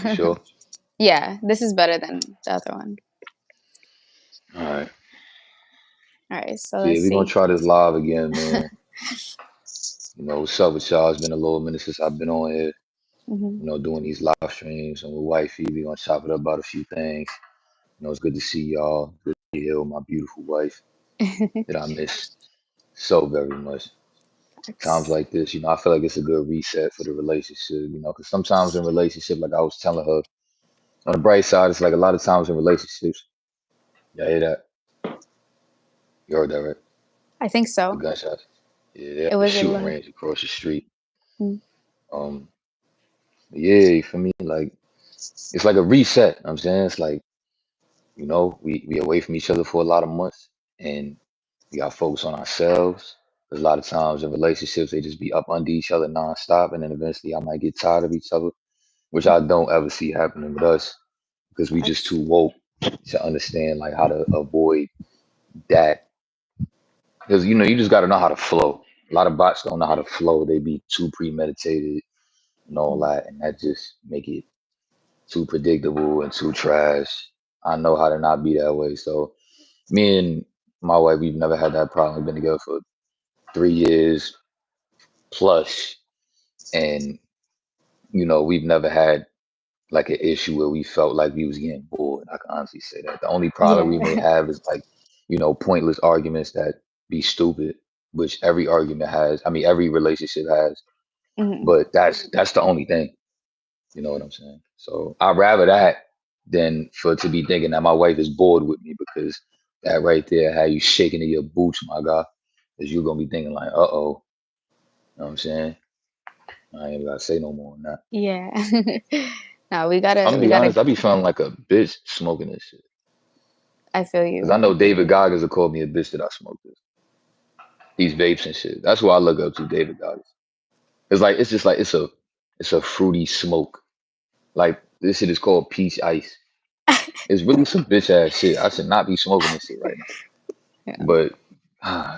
You sure? Yeah, this is better than the other one. All right. All right, so Yeah, let's we're gonna see. try this live again, man. What's up with y'all? It's been a little minute since I've been on here, Hmm. doing these live streams and with wifey. We're gonna chop it up about a few things. It's good to see y'all. Good to be here with my beautiful wife that I miss so very much. Times Facts. like this, I feel like it's a good reset for the relationship, because sometimes in relationship, like I was telling her, on the bright side, it's like a lot of times in relationships, y'all hear that? You heard that, right? I think The so. gunshots. Yeah, they have It a was a shooting little. range across the street. Mm. Um, yeah, for me, like it's like a reset. I'm saying it's like, we away from each other for a lot of months and we got to focus on ourselves. There's a lot of times in relationships they just be up under each other nonstop, and then eventually I might get tired of each other, which I don't ever see happening with us because we just Facts. too woke to understand like how to avoid that. Because you just got to know how to flow. A lot of bots don't know how to flow. They be too premeditated and all Mm. that, and that just make it too predictable and too trash. I know how to not be that way. So me and my wife, we've never had that problem. We've been together for 3 years plus, and we've never had like an issue where we felt like we was getting bored. I can honestly say that. The only problem we may Yeah. have is like, pointless arguments that be stupid, which every argument has. I mean, every relationship has, Hmm. but that's the only thing. You know what I'm saying? So I'd rather that than for to be thinking that my wife is bored with me because that right there, how you shaking in your boots, my guy, is you gonna be thinking like, uh-oh, you know what I'm saying? I ain't gotta say no more than that. Yeah. No, we I'm gotta, gonna we be gotta. honest, I be feeling like a bitch smoking this shit. I feel Cause I you. know David Goggins will call me a bitch that I smoke this. These vapes and shit. That's what I look up to, David Goggins. It's just like it's a fruity smoke. Like this shit is called peach ice. It's really some bitch ass shit. I should not be smoking this shit right now. Yeah. But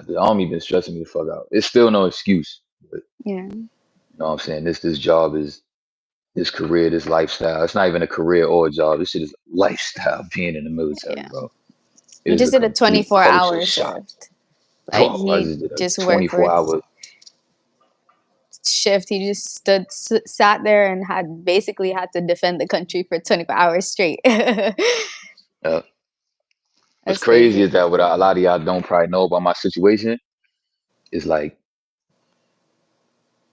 the army been stressing me the fuck out. It's still no excuse. But Yeah. you know what I'm saying? This job is this career, this lifestyle. It's not even a career or a job. This shit is a lifestyle being in the military, Yeah. bro. It He is just a did a complete 24-hour culture hour shock. shift. Like Bro, I he just did a just worked for 24 hour. shift. He just sat there and had to defend the country for 24 hours straight. Uh, what's That's crazy is crazy. that what a lot of y'all don't probably know about my situation is like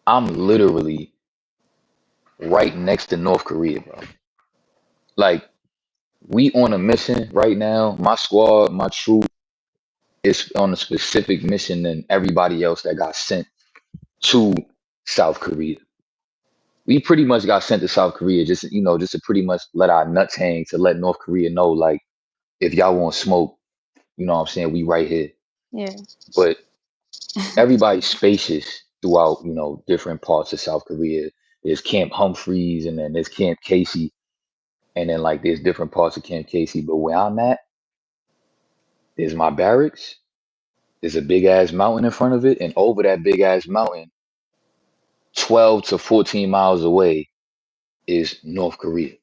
I'm literally right next to North Korea, bro. Like we on a mission right now. My squad, my troop is on a specific mission than everybody else that got sent to South Korea. We pretty much got sent to South Korea just to pretty much let our nuts hang to let North Korea know like if y'all want smoke, you know what I'm saying, we right here. Yeah. But everybody's spacious throughout, different parts of South Korea. There's Camp Humphreys and then there's Camp Casey and then like there's different parts of Camp Casey. But where I'm at, there's my barracks. There's a big ass mountain in front of it, and over that big ass mountain, 12 to 14 miles away, is North Korea.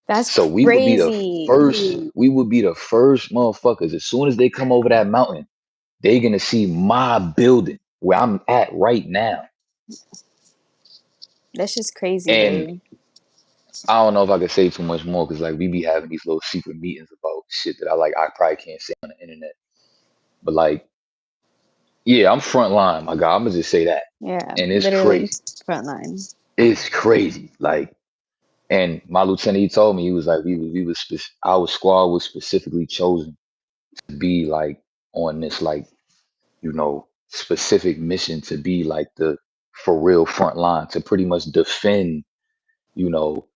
That's So we would be the crazy. first, we would be the first motherfuckers. As soon as they come over that mountain, they gonna see my building where I'm at right now. That's just crazy, And babe. I don't know if I could say too much more because like we be having these little secret meetings about shit that I probably can't say on the internet. But like, yeah, I'm front line, my guy. I'm gonna just say that. Yeah, And it's literally crazy. frontline. It's crazy. Like, and my lieutenant, he told me he was like, our squad was specifically chosen to be like on this like specific mission to be like the for real front line to pretty much defend you know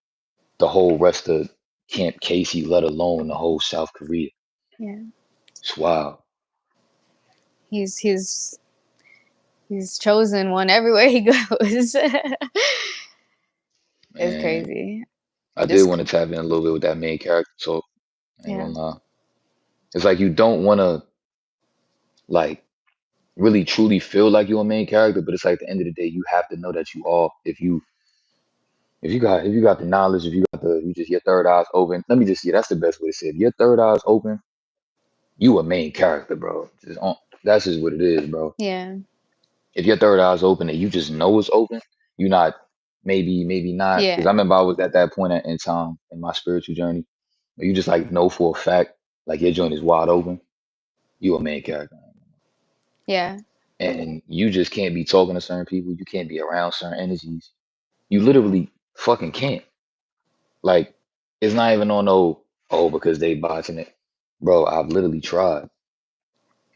the whole rest of Camp Casey, let alone the whole South Korea. Yeah. It's wild, He's he's he's chosen one everywhere he goes. It's man. crazy. I did Just want to tap in a little bit with that main character talk. I ain't yeah. gonna lie. It's like you don't want to like really truly feel like you're a main character, but it's like at the end of the day, you have to know that you are. If you if you got the knowledge, if you got the you just your third eye's open. Let me just yeah, that's the best way to say it. If your third eye's open, you a main character, bro. That's just what it is, bro. Yeah. If your third eye's open and you just know it's open, you're not maybe not. Because Yeah. I remember I was at that point in time in my spiritual journey where you just like know for a fact like your joint is wide open. You a main character, Yeah. and you just can't be talking to certain people. You can't be around certain energies. You literally fucking can't. Like it's not even on no because they botching it, bro. I've literally tried.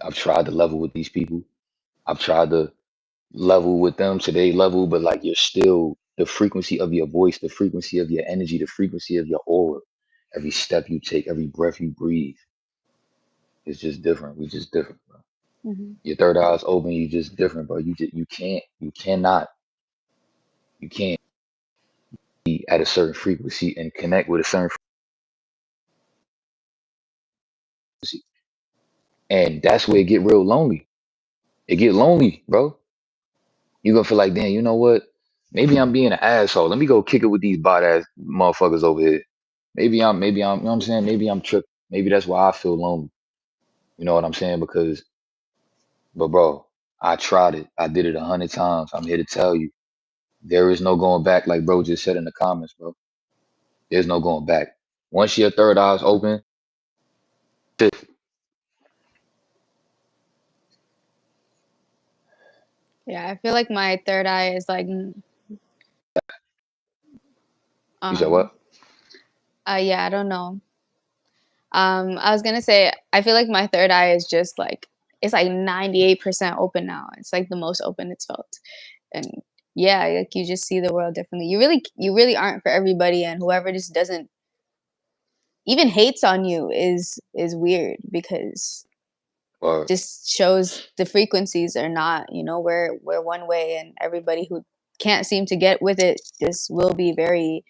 I've tried to level with these people. I've tried to level with them to their level, but like you're still the frequency of your voice, the frequency of your energy, the frequency of your aura. Every step you take, every breath you breathe, is just different. We just different, bro. Hmm. Your third eye's open, you just different, bro. You can't be at a certain frequency and connect with a certain frequency. And that's where it get real lonely. It get lonely, bro. You gonna feel like, damn, you know what? Maybe I'm being an asshole. Let me go kick it with these bot ass motherfuckers over here. Maybe I'm, you know what I'm saying? Maybe I'm tripping. Maybe that's why I feel lonely. You know what I'm saying? But bro, I tried it. I did it 100 times. I'm here to tell you, there is no going back. Like bro just said in the comments, bro. There's no going back. Once your third eye's open, shit. Yeah. I feel like my third eye is like, You said um, what? yeah, I don't know. I was gonna say, I feel like my third eye is just like, it's like 98% open now. It's like the most open it's felt. And yeah, like you just see the world differently. You really aren't for everybody, and whoever just doesn't even hates on you is weird because Or just shows the frequencies are not, we're one way, and everybody who can't seem to get with it just will be very,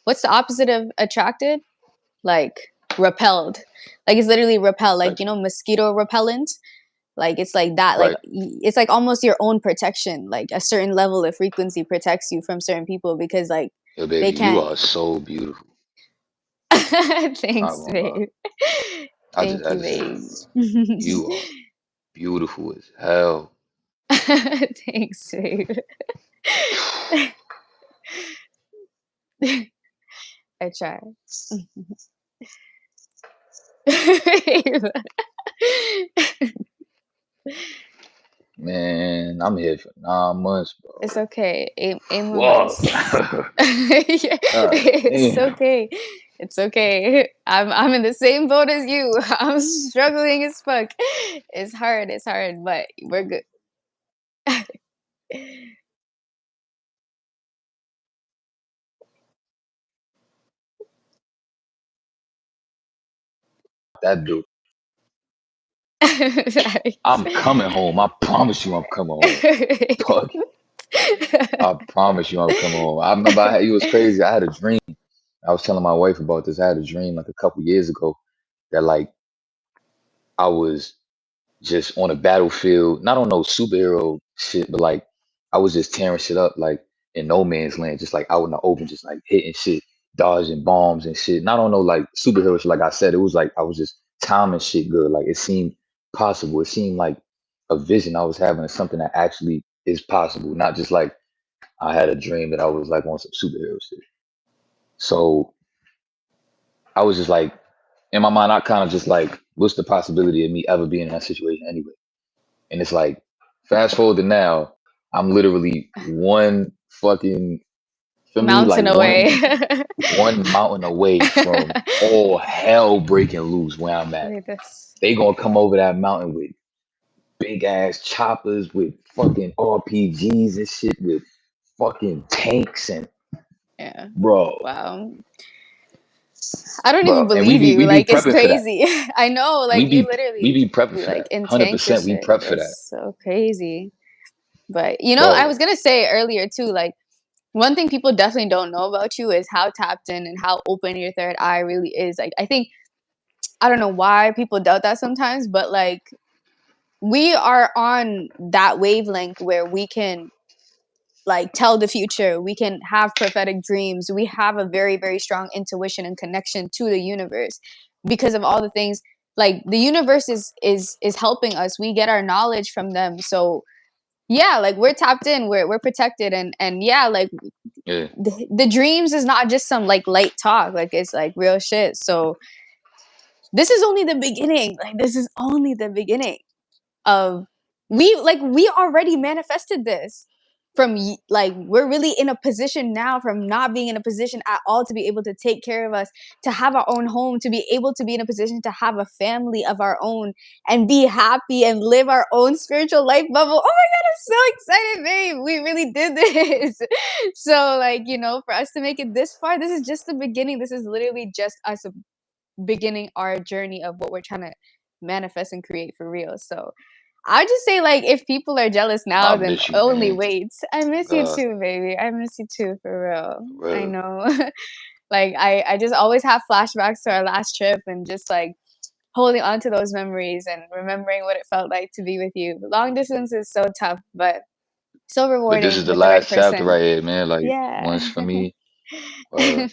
what's the opposite of attracted? Like repelled. Like it's literally repelled, like sexual. mosquito repellent. Like it's like that, like Right. it's like almost your own protection, like a certain level of frequency protects you from certain people because like Yo, they baby, you can't. are so beautiful. Not Thanks, gonna lie. babe. I just Thank had you, to say it. babe. You are beautiful as hell. Thanks, babe. I try. Man, I'm here for 9 months, It's bro. okay. Eight more Fuck. months. Yeah, God it's damn. okay. It's okay. I'm in the same boat as you. I'm struggling as fuck. It's hard. It's hard, but we're good. That dude. Thanks. I'm coming home. I promise you I'm coming home. Fuck. I promise you I'm coming home. I remember it was crazy. I had a dream. I was telling my wife about this. I had a dream like a couple years ago that like I was just on a battlefield, not on no superhero shit, but like I was just tearing shit up like in no man's land, just like out in the open, just like hitting shit, dodging bombs and shit. Not on no like superhero shit, like I said, it was like I was just timing shit good. Like it seemed possible. It seemed like a vision I was having of something that actually is possible, not just like I had a dream that I was like on some superhero shit. So I was just like in my mind, I kind of just like, what's the possibility of me ever being in that situation anyway? And it's like, fast forward to now, I'm literally one fucking, for me, like Mountain away. one mountain away from all hell breaking loose where I'm at. Look at this. They gonna come over that mountain with big ass choppers, with fucking RPGs and shit, with fucking tanks and Yeah. bro, Wow. I don't even bro. And believe you. we be Like it's prepping for that. crazy. I know. We Like you be we literally be prepping be for like that. in Hundred tanks and percent, we shit. prep for that, It's so crazy. But I was bro. gonna say earlier too, like one thing people definitely don't know about you is how tapped in and how open your third eye really is. Like I think I don't know why people doubt that sometimes, but like we are on that wavelength where we can like tell the future. We can have prophetic dreams. We have a very, very strong intuition and connection to the universe because of all the things. Like the universe is helping us. We get our knowledge from them. So yeah, like we're tapped in, we're protected, and yeah, like Yeah, the dreams is not just some like light talk, like it's like real shit. So this is only the beginning. Like this is only the beginning of we already manifested this from like we're really in a position now from not being in a position at all to be able to take care of us, to have our own home, to be able to be in a position to have a family of our own and be happy and live our own spiritual life bubble. Oh my god, I'm so excited, babe. We really did this. So like, you know, for us to make it this far, this is just the beginning. This is literally just us beginning our journey of what we're trying to manifest and create for real. So I just say like if people are jealous I now, then miss you, only man. wait. I miss you God, too, baby. I miss you too for real. for I real. know. Like I just always have flashbacks to our last trip and just like holding on to those memories and remembering what it felt like to be with you. Long distance is so tough, but so But this is rewarding the with the right last chapter person. right here, man. Like once Yeah. for me, uh,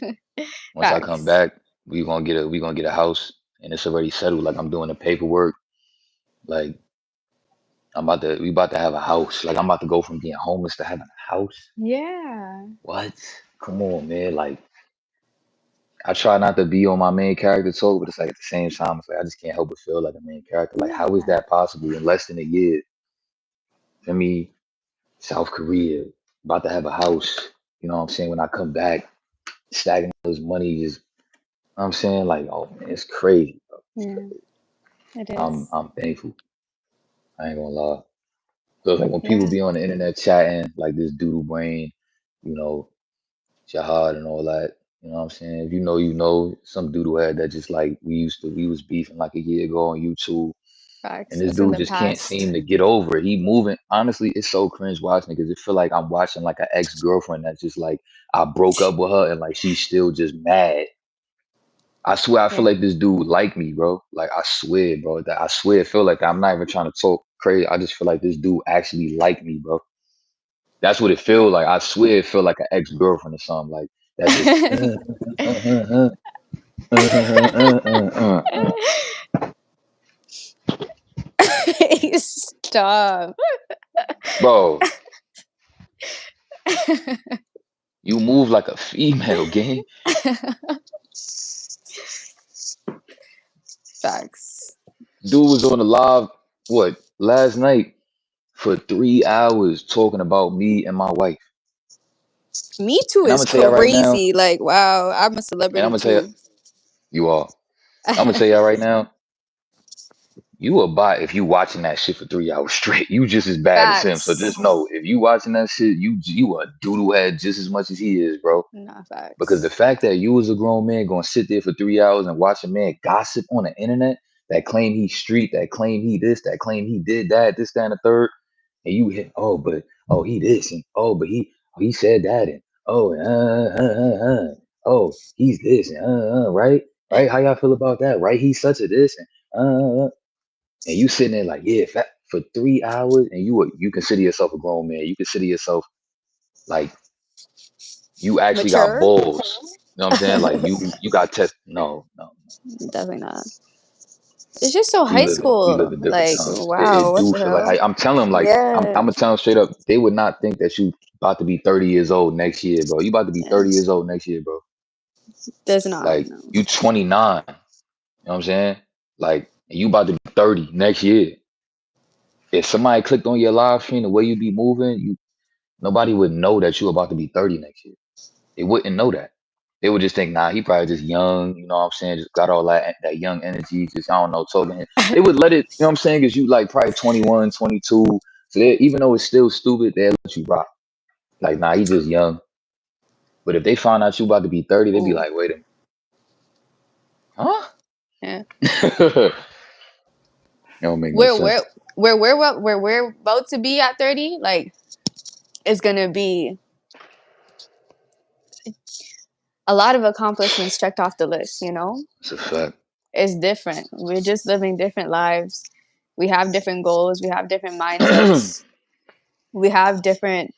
once I come Facts. back, we gonna get a house, and it's already settled. Like I'm doing the paperwork. Like we about to have a house. Like I'm about to go from being homeless to having a house. Yeah. What? Come on, man. Like I try not to be on my main character talk, but it's like at the same time, it's like I just can't help but feel like a main character. Like how is Yeah. that possible in less than a year? For me, South Korea, about to have a house. You know what I'm saying? When I come back, stacking all this money, just you know what I'm saying, like, oh man, it's crazy. Bro. It's Yeah. crazy. It I'm is. I'm thankful. I ain't gonna lie. So it's like when people Yeah. be on the internet chatting, like this doodle brain, you know, jihad and all that. You know what I'm saying? If you know, you know, some doodle head that just like we was beefing like a year ago on YouTube. And Facts. this That's in dude the just can't past. seem to get over it. He moving. Honestly, it's so cringe watching it because it feel like I'm watching like an ex girlfriend that's just like I broke up with her and like she's still just mad. I swear, I feel Yeah. like this dude like me, bro. Like I swear, bro. That I swear, it feel like that. I'm not even trying to talk crazy. I just feel like this dude actually like me, bro. That's what it feel like. I swear, it feel like an ex girlfriend or something like that. Just Stop. bro. You move like a female, gang. Facts. Dude was on the live what last night for 3 hours talking about me and my wife. Me too And I'm is gonna tell y'all right now, crazy. Like, wow, I'm a and I'm celebrity gonna tell you, too. you all. I'm gonna tell y'all right now, you a bot if you watching that shit for 3 hours straight. You just as bad as him. So Facts. just know if you watching that shit, you a doodle head just as much as he is, bro. Nah, Because the facts. fact that you as a grown man gonna sit there for 3 hours and watch a man gossip on the internet that claim he street, that claim he this, that claim he did that, this, that, and the third, and you hit, oh, but oh he this, and he said that, and oh he's this, and right, right, how y'all feel about that, right? He's such a this, and you sitting there like, yeah, for 3 hours, and you consider yourself a grown man, you consider yourself like you actually got Mature? balls. You know what I'm saying? Like you got test. No, no. Definitely not. It's just so We high live in school. different Like, times. It wow, what do the feel like hell? I'm telling them like I'm Yeah. gonna tell them straight up. They would not think that you about to be 30 years old next year, bro. You about to be Yeah. 30 years old next year, bro. Does not. Like No. you 29. You know what I'm saying? Like and you about to be 30 next year. If somebody clicked on your live stream, the way you be moving, nobody would know that you about to be 30 next year. They wouldn't know that. They would just think, nah, he probably just young, you know what I'm saying? Just got all that young energy, just I don't know, talking. They would let it, you know what I'm saying? Because you like probably 21, 22. So even though it's still stupid, they let you rock. Like, nah, he just young. But if they find out you about to be 30, they'd be Ooh. like, wait a minute, huh? Yeah. It don't make no Where sense. we're where we're about to be at 30, like it's gonna be a lot of accomplishments checked off the list, you know? It's a fact. It's different. We're just living different lives. We have different goals, we have different mindsets, we have different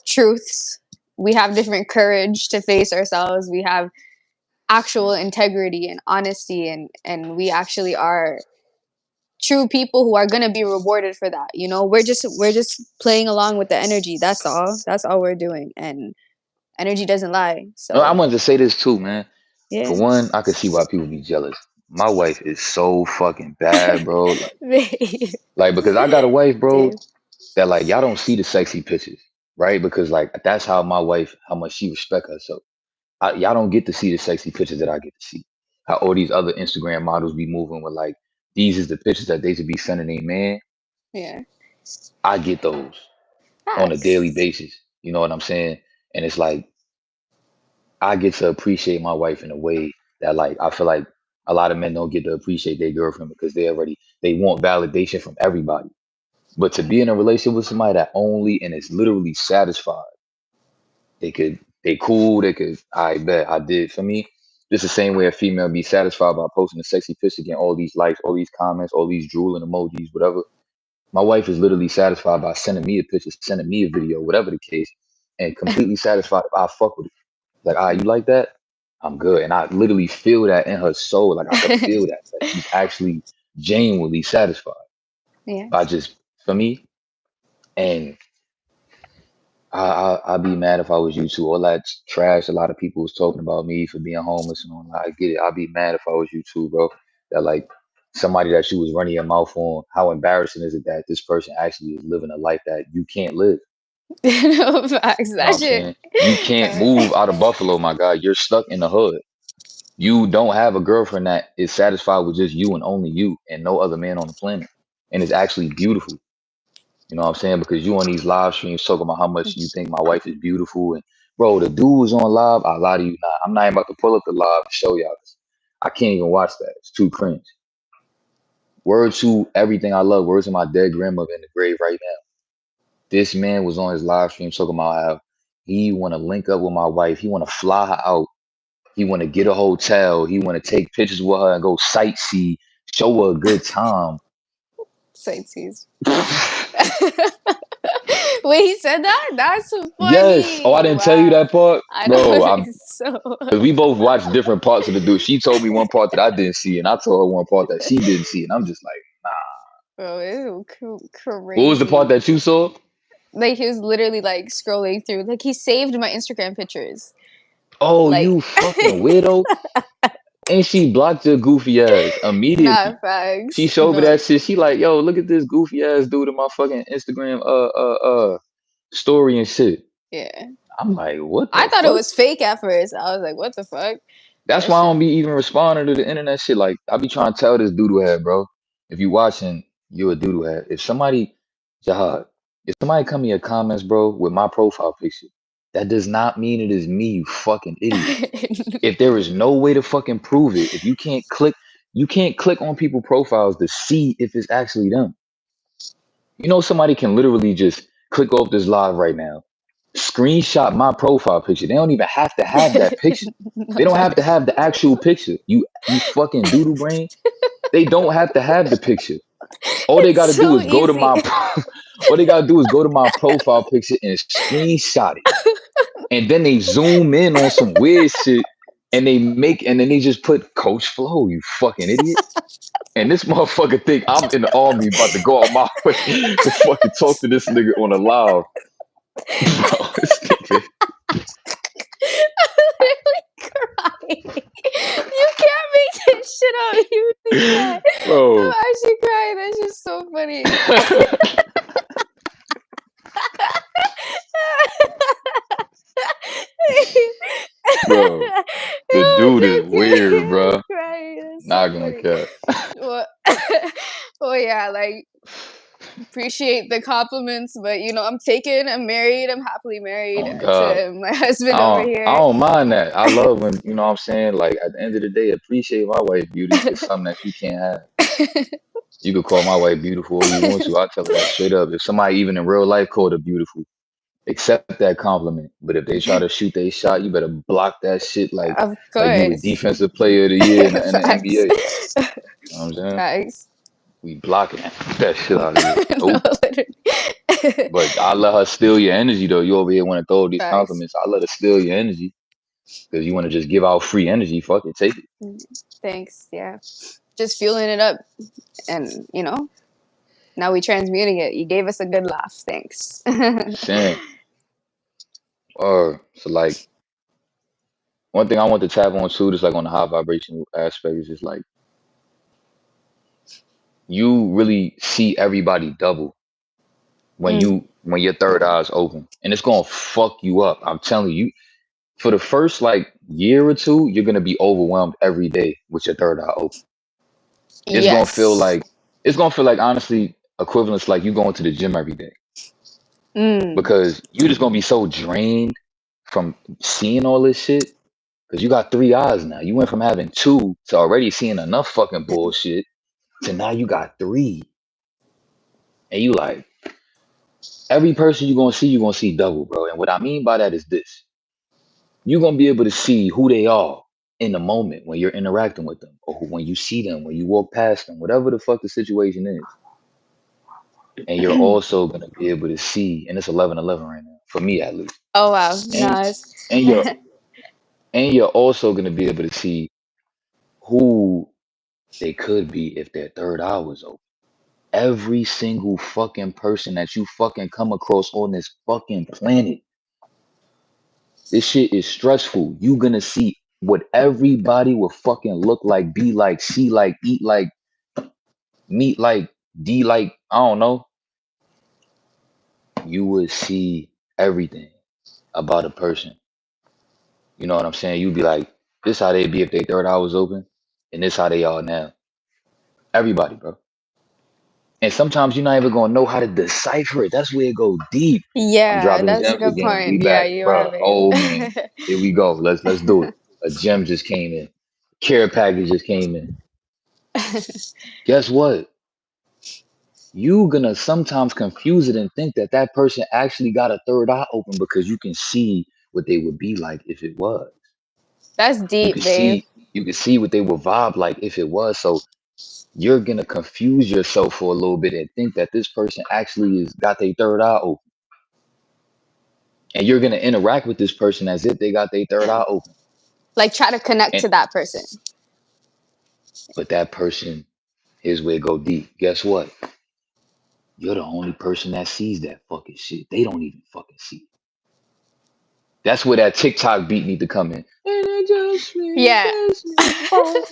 truths. We have different courage to face ourselves. We have actual integrity and honesty, and we actually are true people who are going to be rewarded for that. You know, we're just playing along with the energy. That's all we're doing, and energy doesn't lie. No, I So wanted to say this too, man. yeah. For one, I could see why people be jealous. My wife is so fucking bad, bro. Babe. Like because I got a wife, bro, Babe. that like y'all don't see the sexy pictures, right? Because like that's how my wife, how much she respect herself. Y'all don't get to see the sexy pictures that I get to see. How all these other Instagram models be moving with like these is the pictures that they should be sending a man. Yeah. I get those on a daily Facts. basis. You know what I'm saying? And it's like I get to appreciate my wife in a way that like I feel like a lot of men don't get to appreciate their girlfriend because they want validation from everybody. But to be in a relationship with somebody that only and is literally satisfied, they cool, I bet I did for me. Just the same way a female be satisfied by posting a sexy picture, getting all these likes, all these comments, all these drooling emojis, whatever. My wife is literally satisfied by sending me a picture, sending me a video, whatever the case, and completely satisfied if I fuck with it. Like, you like that? I'm good. And I literally feel that in her soul. Like I could feel that. Like she's actually genuinely satisfied Yeah. by just for me. And I'd be mad if I was you too. All that trash a lot of people was talking about me for being homeless and all that. I get it. I'd be mad if I was you too, bro. That like somebody that you was running your mouth on, how embarrassing is it that this person actually is living a life that you can't live? No facts. You know what That I'm shit. saying? You can't move out of Buffalo, my guy. You're stuck in the hood. You don't have a girlfriend that is satisfied with just you and only you and no other man on the planet. And it's actually beautiful. You know what I'm saying? Because you on these live streams talking about how much you think my wife is beautiful. And bro, the dude was on live. I lie to you not. I'm not even about to pull up the live and show y'all. I can't even watch that. It's too cringe. Word to everything I love. Words to my dead grandmother in the grave right now. This man was on his live stream talking about how he want to link up with my wife. He want to fly her out. He want to get a hotel. He want to take pictures with her and go sightsee, show her a good time. Sightseas. Wait, he said that? That's Yes. Oh, funny. I didn't tell you Wow. that part, I know bro. it's so Because we both watched different parts of the dude. She told me one part that I didn't see, and I told her one part that she didn't see, and I'm just like, bro, it's what was the part crazy. that you saw? Like he was literally like scrolling through. Like he saved my Instagram pictures. Oh, Like you fucking weirdo! And she blocked your goofy ass immediately. not She facts. showed me But that shit. She like, yo, look at this goofy ass dude in my fucking Instagram story and shit. yeah. I'm like, what I the thought it fuck? was fake at first. I was like, what the fuck? That's That why I don't shit. be even responding to the internet shit. Like I be trying to tell this doodoo head, bro. If you watching, you a doodoo head. If somebody, Jahad, if somebody come in your comments, bro, with my profile picture, that does not mean it is me, you fucking idiot. If there is no way to fucking prove it, if you can't click on people profiles to see if it's actually them. You know, somebody can literally just click off this live right now, screenshot my profile picture. They don't even have to have that picture. They Not don't have to facts. have the actual picture. You fucking doodle brain. They don't have to have the picture. All they It's gotta do so is go to easy. my all they gotta do is go to my profile picture and screenshot it. And then they zoom in on some weird shit and then they just put Coach Flo, you fucking idiot. And this motherfucker think I'm in the army about to go out my way to fucking talk to this nigga on a live. Bro, this nigga. Crying. You can't make this shit up. You really can't. I'm Bro. actually crying. That's just so funny. Bro, the Oh, dude is JK, weird, I'm bro. crying. That's Not so gonna funny. care. Well, well, yeah, like appreciate the compliments, but I'm married, I'm happily married Oh God. to my husband over I here. don't mind that. I love when, you know what I'm saying? Like at the end of the day, appreciate my wife beauty. It's something that you can't have. You could call my wife beautiful all you want to. I'll tell her that straight up. If somebody even in real life called her beautiful, accept that compliment. But if they try to shoot their shot, you better block that shit Of like you a course. defensive player of the year in the NBA. Facts. You know what I'm saying? Facts. We blocking that shit out of here. No, Nope. literally. But I let her steal your energy though. You over here want to throw these Facts. compliments. I let her steal your energy because you want to just give out free energy. Fuck it, take it. Mm, thanks. Yeah. Just fueling it up. And, now we transmuting it. You gave us a good laugh. Thanks. Saying, so like one thing I want to tap on too, just like on the high vibration aspect, is just like you really see everybody double Mm, when your third eye is open, and it's gonna fuck you up. I'm telling you, for the first like year or two, you're gonna be overwhelmed every day with your third eye open. It's gonna feel yes. like it's gonna feel like honestly equivalence like you going to the gym every day Mm, because you just gonna be so drained from seeing all this shit because you got three eyes now. You went from having two to already seeing enough fucking bullshit to now you got three, and you like every person you're gonna see double, bro. And what I mean by that is this: you're gonna be able to see who they are in the moment when you're interacting with them, or when you see them, when you walk past them, whatever the fuck the situation is. And you're also gonna be able to see, and it's 11:11 right now for me at least. oh, wow. And Nice. and you're and you're also gonna be able to see who they could be if their third eye was open. Every single fucking person that you fucking come across on this fucking planet, this shit is stressful. You gonna see what everybody will fucking look like, be like, see like, eat like, meet like, D like, I don't know. You would see everything about a person. You know what I'm saying? You'd be like, this how they be if their third eye was open, and this how they are now. Everybody, bro. And sometimes you're not even gonna know how to decipher it. That's where it go deep. I'm Yeah, dropping that's a gems good again. point. We Yeah, back, you are, bro. babe. Oh man, here we go. Let's do it. A gem just came in. Care package just came in. Guess what? You gonna sometimes confuse it and think that that person actually got a third eye open because you can see what they would be like if it was. That's You deep, could babe. see you could see what they would vibe like if it was. So you're gonna confuse yourself for a little bit and think that this person actually is got their third eye open. And you're gonna interact with this person as if they got their third eye open. Like, try to connect And to that person. but that person, here's where it go deep. Guess what? You're the only person that sees that fucking shit. They don't even fucking see it. That's where that TikTok beat need to come in. And it Yeah. just me. Boom,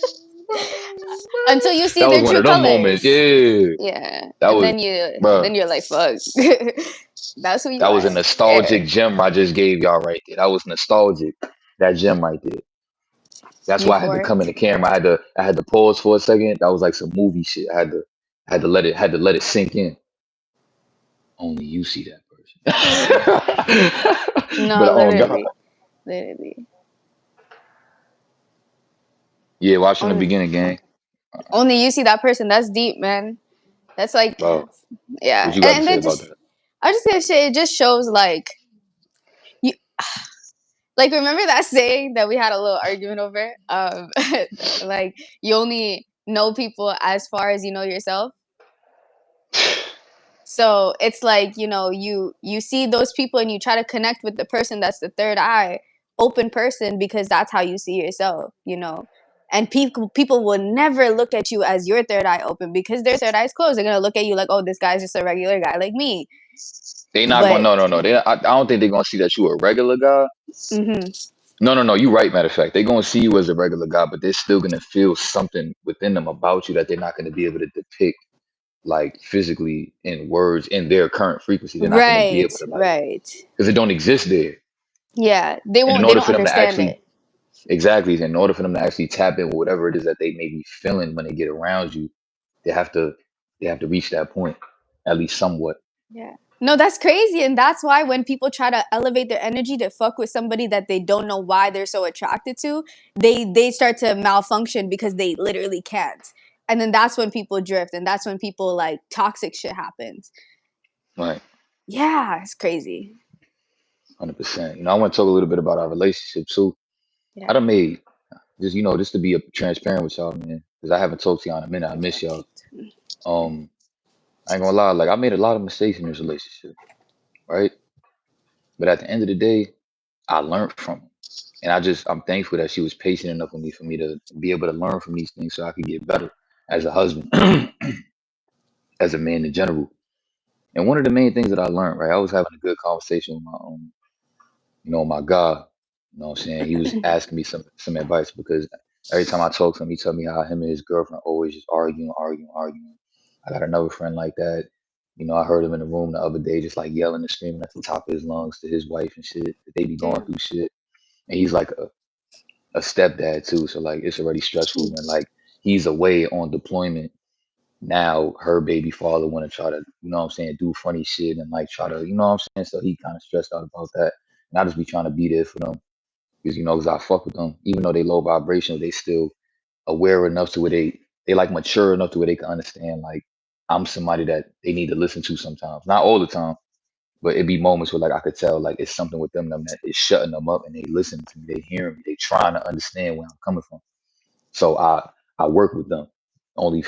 boom, Until boom. you see That was their one true of them moments. colors. Yeah. Yeah. That And was, then bruh. you're like, fuck. That's who you That was a are. nostalgic There. gem I just gave y'all right there. That was nostalgic. That gem right there. That's Me why I had to for come in it. the camera. I had to pause for a second. That was like some movie shit. I had to let it sink in. Only you see that person. But No, oh God. literally. Literally. Yeah, watch from the On, beginning, gang. only you see that person. That's deep, man. That's like, Bro, yeah. what you got to And say then about just, that? I was just gonna say, it just shows like, you, like, remember that saying that we had a little argument over? Like, you only know people as far as you know yourself. So it's like, you see those people and you try to connect with the person that's the third eye open person because that's how you see yourself. And people will never look at you as your third eye open because their third eye is closed. They're gonna look at you like, oh, this guy's just a regular guy like me. They not going But to no. I don't think they're gonna see that you a regular guy. mhm, No. You right, matter of fact. They're gonna see you as a regular guy, but they're still gonna feel something within them about you that they're not gonna be able to depict like physically in words in their current frequency. They're not gonna be right, able to like right, because it don't exist there. yeah, they And in won't. They order don't for them to understand actually it. exactly, in order for them to actually tap in with whatever it is that they may be feeling when they get around you, they have to they have to reach that point, at least somewhat. Yeah. No, that's crazy. And that's why when people try to elevate their energy to fuck with somebody that they don't know why they're so attracted to, they start to malfunction because they literally can't. And then that's when people drift and that's when people like toxic shit happens. Right. Yeah, it's crazy. 100%. I want to talk a little bit about our relationship too. I Yeah. done made just to be transparent with y'all, man. because I haven't talked to y'all in a minute. I miss y'all. Perfect. Um, I ain't gonna lie, like I made a lot of mistakes in this relationship, right? But at the end of the day, I learned from it. And I'm thankful that she was patient enough with me for me to be able to learn from these things so I could get better as a husband, as a man in general. And one of the main things that I learned, right, I was having a good conversation with my guy. You know what I'm saying? He was asking me some advice because every time I talk to him, he tell me how him and his girlfriend always just arguing, arguing, arguing. I got another friend like that. You know, I heard him in the room the other day just like yelling and screaming at the top of his lungs to his wife and shit. That they be going Damn. through shit. And he's like a stepdad too, so like it's already stressful when like he's away on deployment. Now her baby father want to try to, you know what I'm saying, do funny shit and like try to, you know what I'm saying. So he kind of stressed out about that, and I just be trying to be there for them because cause I fuck with them, even though they low vibrational, they still aware enough to where they like mature enough to where they can understand like I'm somebody that they need to listen to sometimes, not all the time, but it'd be moments where like I could tell like it's something within them that is shutting them up and they listening to me, they hearing me, they trying to understand where I'm coming from. So I work with them. Only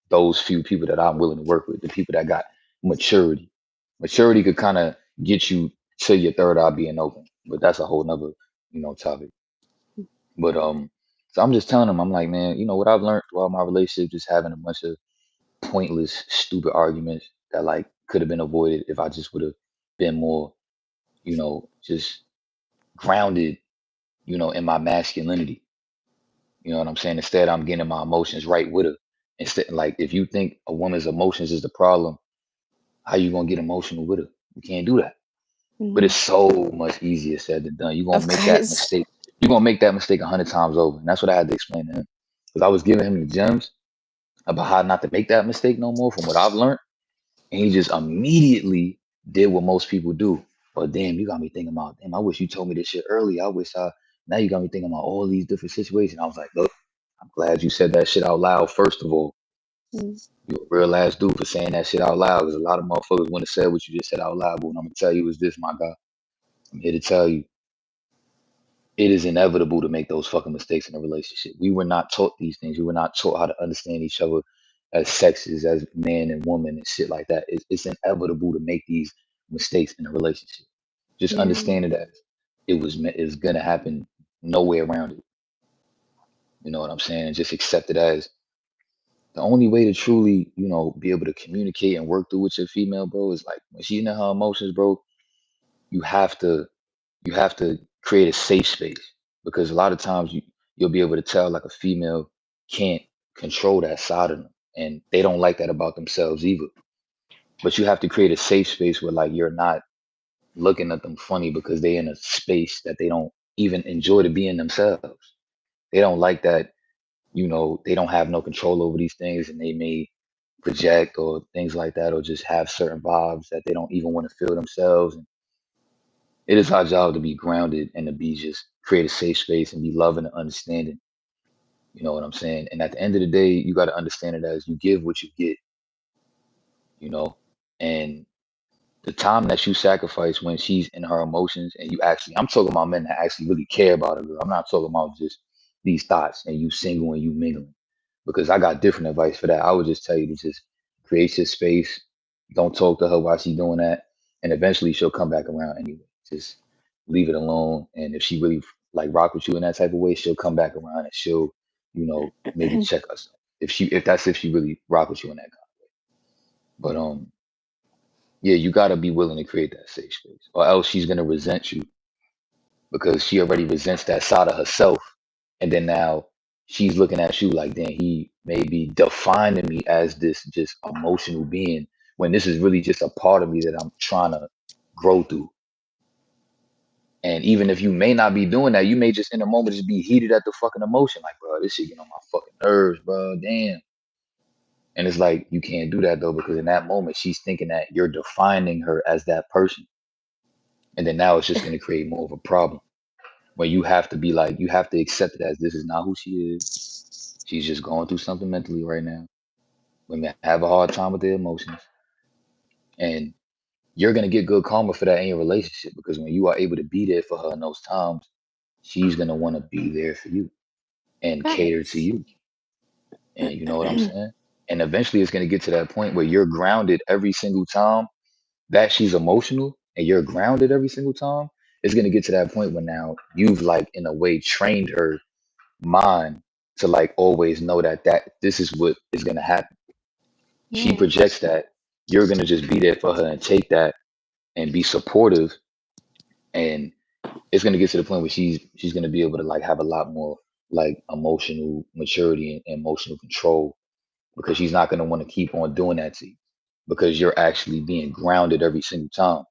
those few people that I'm willing to work with, the people that got maturity. Maturity could kind of get you to your third eye being open, but that's a whole nother, topic. But so I'm just telling them, I'm like, man, what I've learned throughout my relationship, just having a bunch of pointless, stupid arguments that like could have been avoided if I just would have been more, just grounded, in my masculinity. You know what I'm saying? Instead, I'm getting my emotions right with her. Instead, like if you think a woman's emotions is the problem, how you gonna get emotional with her? You can't do that. But Mhm. it's so much easier said than done. You're gonna Of make that course. mistake. You're gonna make that mistake 100 times over. And that's what I had to explain to him. Because I was giving him the gems about how not to make that mistake no more from what I've learned. And he just immediately did what most people do. But damn, you got me thinking about, damn, I wish you told me this shit earlier. Now you got me thinking about all these different situations. I was like, look, I'm glad you said that shit out loud, first of all. Mm. You a real ass dude for saying that shit out loud. Because a lot of motherfuckers wouldn't have said what you just said out loud. But what I'm going to tell you is this, my guy. I'm here to tell you, it is inevitable to make those fucking mistakes in a relationship. We were not taught these things. We were not taught how to understand each other as sexes, as man and woman and shit like that. It's inevitable to make these mistakes in a relationship. Just Yeah. understand it as it's gonna happen. No way around it. You know what I'm saying? And just accept it as the only way to truly, be able to communicate and work through with your female, bro, is like when she's in her emotions, bro. You have to you have to create a safe space because a lot of times you'll be able to tell like a female can't control that side of them and they don't like that about themselves either. But you have to create a safe space where like you're not looking at them funny because they in a space that they don't even enjoy to be in themselves. They don't like that, they don't have no control over these things and they may project or things like that or just have certain vibes that they don't even want to feel themselves. And it is our job to be grounded and to be just create a safe space and be loving and understanding. You know what I'm saying? And at the end of the day, you got to understand it as you give what you get, you know? And the time that you sacrifice when she's in her emotions and you actually, I'm talking about men that actually really care about a girl. I'm not talking about just these thoughts and you single and you mingling because I got different advice for that. I would just tell you to just create your space. Don't talk to her while she's doing that. And eventually she'll come back around anyway. Just leave it alone. And if she really like rock with you in that type of way, she'll come back around and she'll, maybe check us. If she really rock with you in that kind. But yeah, you gotta be willing to create that safe space, or else she's gonna resent you because she already resents that side of herself, and then now she's looking at you like, then he may be defining me as this just emotional being when this is really just a part of me that I'm trying to grow through. And even if you may not be doing that, you may just in a moment just be heated at the fucking emotion, like, bro, this shit get on my fucking nerves, bro. Damn. And it's like you can't do that though, because in that moment she's thinking that you're defining her as that person. And then now it's just going to create more of a problem where you have to be like, you have to accept it as this is not who she is. She's just going through something mentally right now. Women have a hard time with their emotions. And you're going to get good karma for that in your relationship because when you are able to be there for her in those times, she's going to want to be there for you and cater to Facts. you. And you know what I'm saying? And eventually it's gonna get to that point where you're grounded every single time that she's emotional and you're grounded every single time. It's gonna get to that point where now you've like in a way trained her mind to like always know that this is what is gonna happen. She Yeah. projects that you're gonna just be there for her and take that and be supportive, and it's gonna get to the point where she's gonna be able to like have a lot more like emotional maturity and emotional control, because she's not gonna want to keep on doing that to you because you're actually being grounded every single time.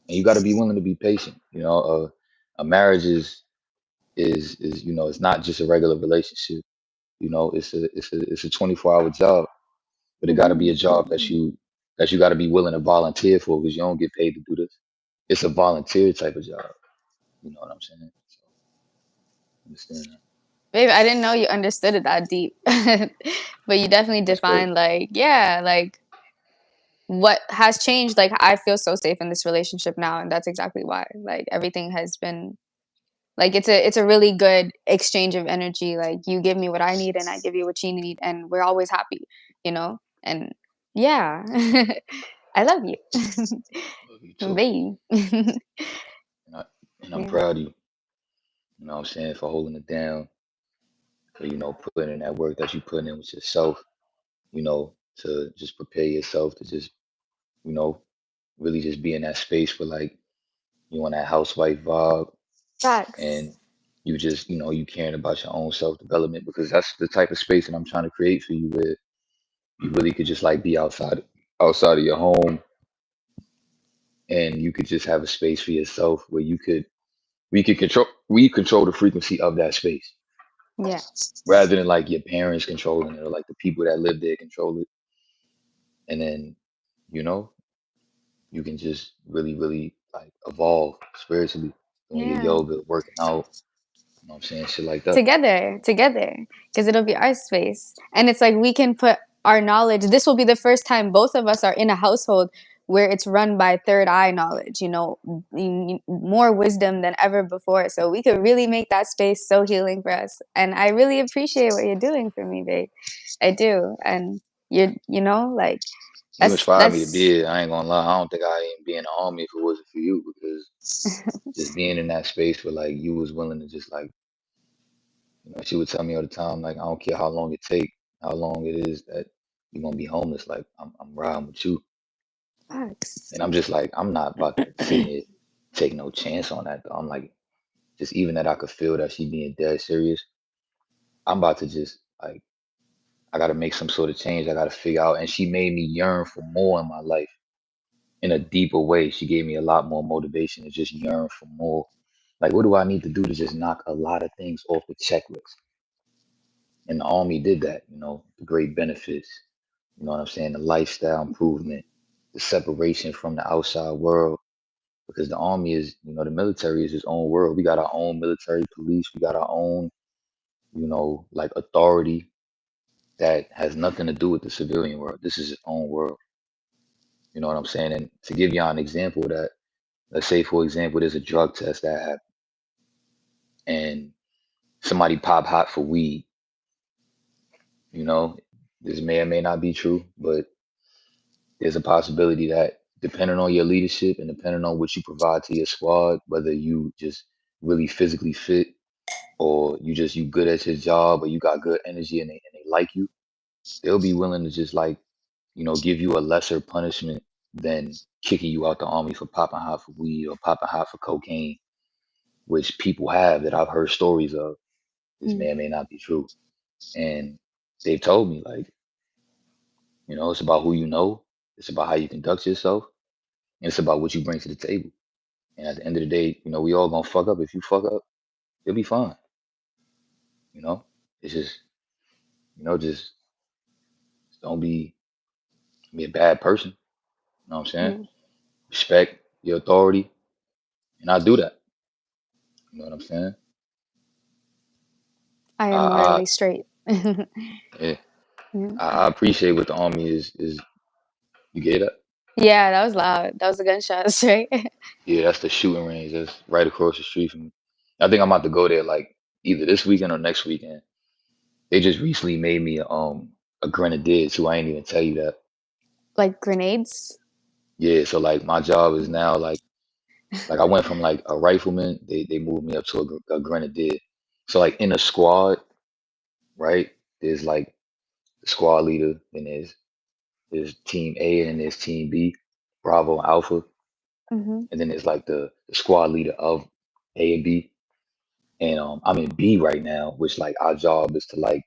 And you got to be willing to be patient. You know, a marriage is you know, it's not just a regular relationship. You know, it's a 24-hour job, but it got to be Hmm. a job that you got to be willing to volunteer for, because you don't get paid to do this. It's a volunteer type of job. You know what I'm saying? So understand that. Babe, I didn't know you understood it that deep. But you definitely That's crazy. defined like, yeah, like what has changed. Like I feel so safe in this relationship now, and that's exactly why. Like everything has been like it's a really good exchange of energy. Like you give me what I need and I give you what you need and we're always happy, you know? And yeah. I love you. Love you too. Babe. And, I'm Yeah. proud of you. You know what I'm saying, for holding it down, for putting in that work that you put in with yourself. To just prepare yourself to just you know really just be in that space for like you on that housewife vibe, Facts. and you just you caring about your own self development, because that's the type of space that I'm trying to create for you, where you really could just like be outside of your home, and you could just have a space for yourself where we control the frequency of that space, Yeah. rather than like your parents controlling it or like the people that live there control it. And then you know you can just really really like evolve spiritually, doing your Yeah. yoga, working out, you know what I'm saying, shit like that. Together, because it'll be our space. And it's like we can put our knowledge. This will be the first time both of us are in a household where it's run by third eye knowledge, more wisdom than ever before. So we could really make that space so healing for us. And I really appreciate what you're doing for me, babe. I do. And like You inspired me to be that's here. I ain't gonna lie. I don't think I ain't be in the army if it wasn't for you, because just being in that space where like you was willing to just like, she would tell me all the time, like, I don't care how long it take, how long it is that you're gonna be homeless. Like, I'm riding with you. facts. And I'm just like, I'm not about to sit here take no chance on that though. I'm like, just even that I could feel that she being dead serious. I'm about to just like, I gotta make some sort of change. I gotta figure out. And she made me yearn for more in my life in a deeper way. She gave me a lot more motivation to just yearn for more. Like, what do I need to do to just knock a lot of things off the checklist? And the army did that, the great benefits, you know what I'm saying? The lifestyle improvement, the separation from the outside world. Because the army is, the military is its own world. We got our own military police. We got our own, like authority that has nothing to do with the civilian world. This is its own world. You know what I'm saying? And to give y'all an example of that, let's say, for example, there's a drug test that happened and somebody pop hot for weed. You know, this may or may not be true, but there's a possibility that depending on your leadership and depending on what you provide to your squad, whether you just really physically fit or you good at your job or you got good energy and they like you, they'll be willing to just like, give you a lesser punishment than kicking you out the army for popping hot for weed or popping hot for cocaine, which people have that I've heard stories of. This may Mm. or may not be true. And they've told me like, it's about who you know, it's about how you conduct yourself, and it's about what you bring to the table. And at the end of the day, we all gonna fuck up. If you fuck up, you'll be fine. You know, it's just, just don't be a bad person. You know what I'm saying? Mm. Respect your authority, and I do that. You know what I'm saying? I I, am I morally straight. yeah, Yeah. I appreciate what the army is. You get that? Yeah, that was loud. That was the gunshots, right? Yeah, that's the shooting range. That's right across the street from me. I think I'm about to go there like either this weekend or next weekend. They just recently made me a grenadier too. I ain't even tell you that. Like grenades? Yeah, so like my job is now like I went from like a rifleman, they moved me up to a grenadier. So like in a squad, right? There's like the squad leader, and there's team A, and then there's team B, Bravo and Alpha, Mm-hmm. and then there's like the squad leader of A and B. And I'm in B right now, which like our job is to like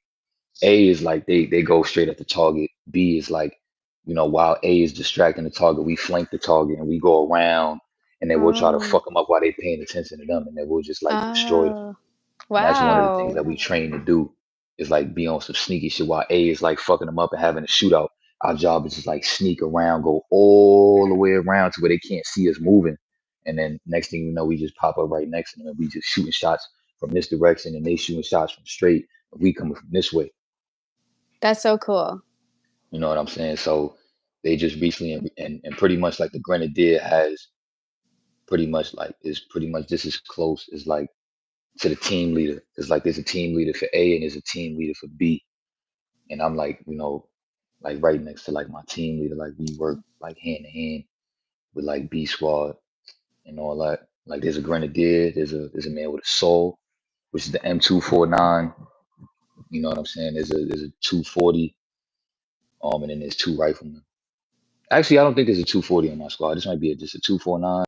A is like they go straight at the target. B is like, while A is distracting the target, we flank the target and we go around, and then we'll try to Oh. fuck them up while they paying attention to them, and then we'll just like destroy them. Oh. And that's one of the things Wow. that we train to do is like be on some sneaky shit while A is like fucking them up and having a shootout. Our job is just like sneak around, go all the way around to where they can't see us moving. And then next thing you know, we just pop up right next to them and we just shooting shots from this direction and they shooting shots from straight. And we coming from this way. That's so cool. You know what I'm saying? So they just recently and pretty much like the Grenadier has pretty much like is pretty much this is close is like to the team leader. It's like there's a team leader for A and there's a team leader for B. And I'm like, like right next to like my team leader. Like we work like hand in hand with like B squad and all that. Like there's a grenadier, there's a man with a soul, which is the M249. You know what I'm saying? There's a 240, and then there's two riflemen. Actually, I don't think there's a 240 on my squad. This might be just a 249.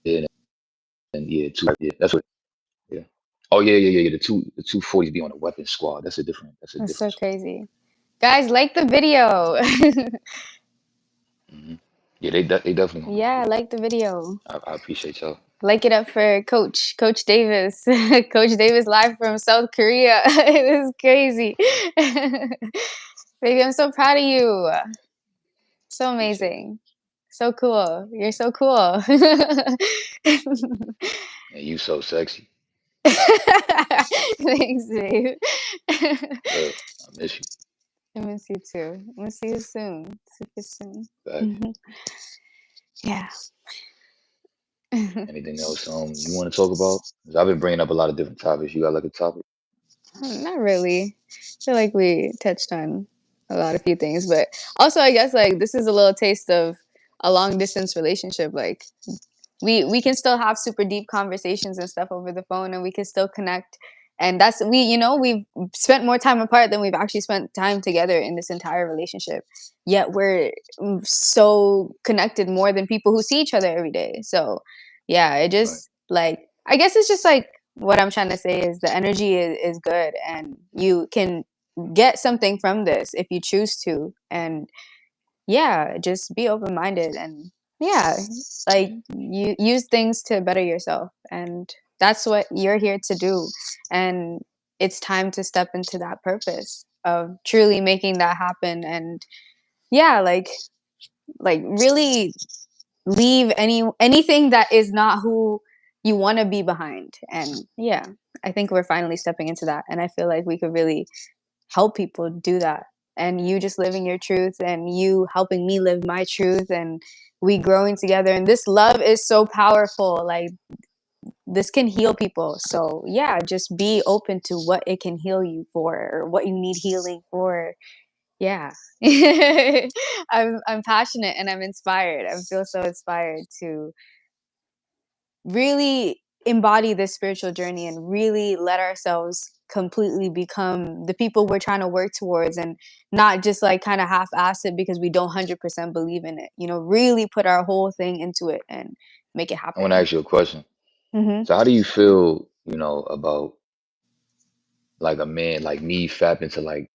Yeah, and yeah, two. Yeah, that's what. Yeah. Oh yeah. The 240s be on the weapons squad. That's a That's different so squad. crazy. Guys, like the video. Hmm. Yeah, they definitely on the Yeah, video. like the video. I appreciate y'all. Like it up for Coach Davis. Coach Davis live from South Korea. It is crazy. Baby, I'm so proud of you. So Appreciate it. amazing. So cool. You're so cool. And you so sexy. Thanks, babe. Good. I miss you. I miss you too. I'm gonna see you soon. Super soon. Facts. Yeah. Anything else you want to talk about? 'Cause I've been bringing up a lot of different topics. You got like a topic? Not really. I feel like we touched on a few things, but also I guess like this is a little taste of a long distance relationship. Like we can still have super deep conversations and stuff over the phone, and we can still connect. And that's we've spent more time apart than we've actually spent time together in this entire relationship. Yet we're so connected more than people who see each other every day. So yeah, it Right. just like I guess it's just like what I'm trying to say is the energy is good, and you can get something from this if you choose to. And yeah, just be open minded, and yeah, like you use things to better yourself, and that's what you're here to do. And it's time to step into that purpose of truly making that happen. And yeah, like really leave anything that is not who you want to be behind. And yeah, I think we're finally stepping into that, and I feel like we could really help people do that. And you just living your truth, and you helping me live my truth, and we growing together. And this love is so powerful. Like this can heal people. So yeah, just be open to what it can heal you for, or what you need healing for. Yeah. I'm passionate and I'm inspired. I feel so inspired to really embody this spiritual journey and really let ourselves completely become the people we're trying to work towards, and not just like kind of half-ass it because we don't 100% believe in it. Really put our whole thing into it and make it I want to happen. ask you a question. Hmm. So how do you feel, about like a man like me fapping to like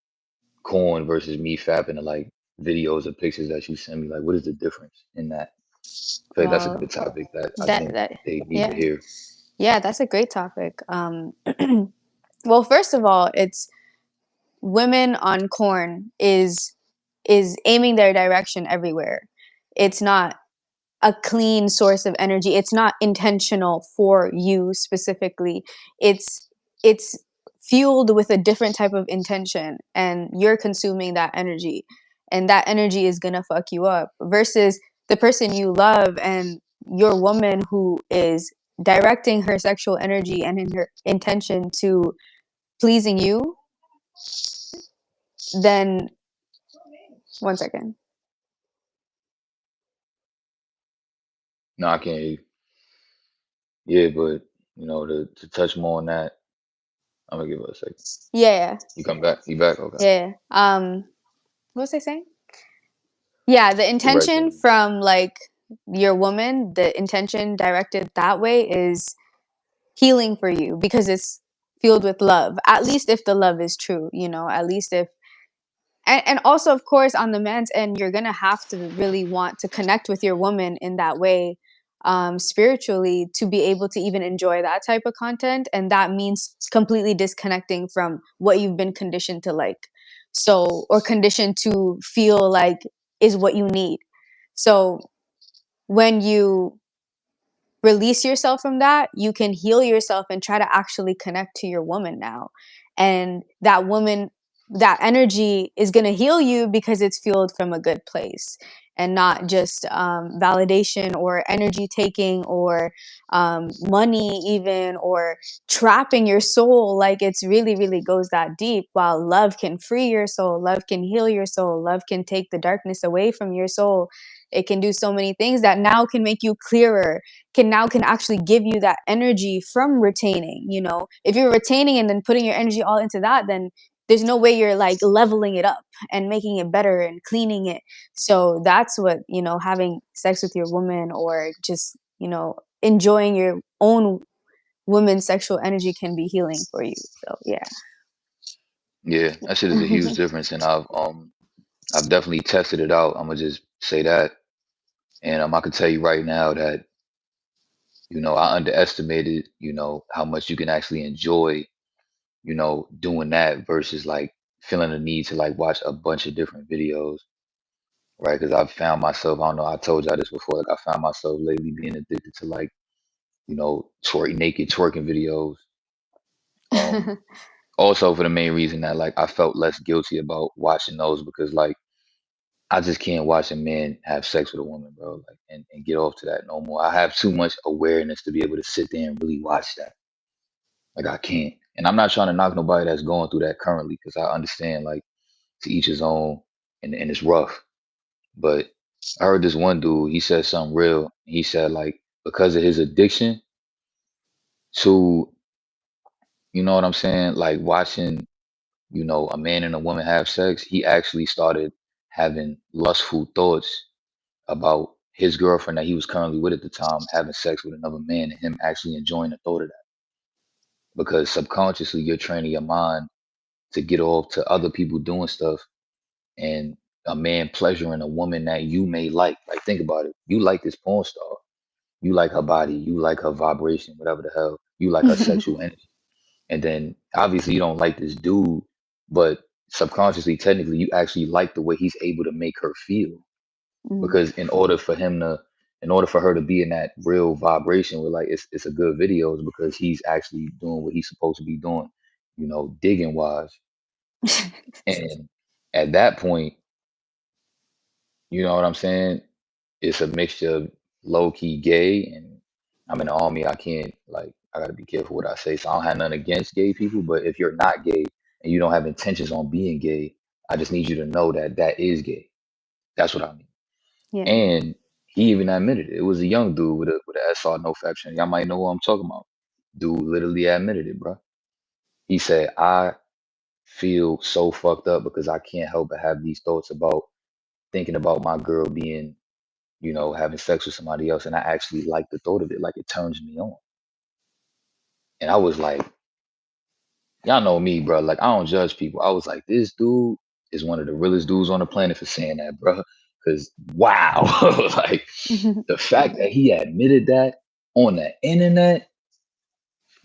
corn versus me fapping to like videos or pictures that you send me? Like, what is the difference in that? I feel like that's a Well, good topic that I that think that they need to yeah, hear. yeah, that's a great topic. Well, first of all, it's women on corn is aiming their direction everywhere. It's not a clean source of energy. It's not intentional for you specifically. It's fueled with a different type of intention, and you're consuming that energy, and that energy is going to fuck you up versus the person you love and your woman who is directing her sexual energy and in her intention to pleasing you, then one second. No, I can't hear you. Yeah, but to touch more on that, I'm gonna give it a second. Yeah, You come back? You back? Okay. yeah. What was I saying? Yeah, the intention Directing. from like your woman, the intention directed that way is healing for you because it's fueled with love. At least if the love is true, at least if and also of course on the man's end you're gonna have to really want to connect with your woman in that way, spiritually, to be able to even enjoy that type of content, and that means completely disconnecting from what you've been conditioned to like, so, or conditioned to feel like is what you need. So when you release yourself from that, you can heal yourself and try to actually connect to your woman now. And that woman, that energy is going to heal you because it's fueled from a good place and not just validation or energy taking or money, even, or trapping your soul. Like it's really, really goes that deep. While love can free your soul, love can heal your soul, love can take the darkness away from your soul. It can do so many things that now can make you clearer, can actually give you that energy from retaining. If you're retaining and then putting your energy all into that, then there's no way you're like leveling it up and making it better and cleaning it. So that's what, having sex with your woman, or just, enjoying your own woman's sexual energy, can be healing for you. So yeah. Yeah, that shit is a huge difference, and I've definitely tested it out. I'm gonna just say that, and I can tell you right now that I underestimated how much you can actually enjoy doing that versus like feeling the need to like watch a bunch of different videos, right? Because I've found myself, I don't know, I told y'all this before, like I found myself lately being addicted to like naked twerking videos. Um, Also for the main reason that like I felt less guilty about watching those because like I just can't watch a man have sex with a woman, bro, like and get off to that no more. I have too much awareness to be able to sit there and really watch that. Like I can't. And I'm not trying to knock nobody that's going through that currently because I understand like to each his own, and it's rough. But I heard this one dude, he said something real. He said like because of his addiction to, you know what I'm saying, like watching, a man and a woman have sex, he actually started having lustful thoughts about his girlfriend that he was currently with at the time having sex with another man and him actually enjoying the thought of that. Because subconsciously you're training your mind to get off to other people doing stuff and a man pleasuring a woman that you may like. Like think about it. You like this porn star. You like her body, you like her vibration, whatever the hell. You like her sexual energy. And then obviously you don't like this dude, but subconsciously, technically, you actually like the way he's able to make her feel. Mm, Because in order for her to be in that real vibration where like it's a good video, is because he's actually doing what he's supposed to be doing, digging wise. And at that point, you know what I'm saying? It's a mixture of low key gay, and I'm in the army. I can't like I gotta be careful what I say. So I don't have nothing against gay people, but if you're not gay and you don't have intentions on being gay, I just need you to know that that is gay. That's what I mean. yeah. And he even admitted it. It was a young dude with a SR no faction. Y'all might know what I'm talking about. Dude literally admitted it, bro. He said, I feel so fucked up because I can't help but have these thoughts about thinking about my girl being, having sex with somebody else. And I actually like the thought of it. Like it turns me on. And I was like, y'all know me, bro. Like I don't judge people. I was like, this dude is one of the realest dudes on the planet for saying that, bro. Cause wow. Like the fact that he admitted that on the internet,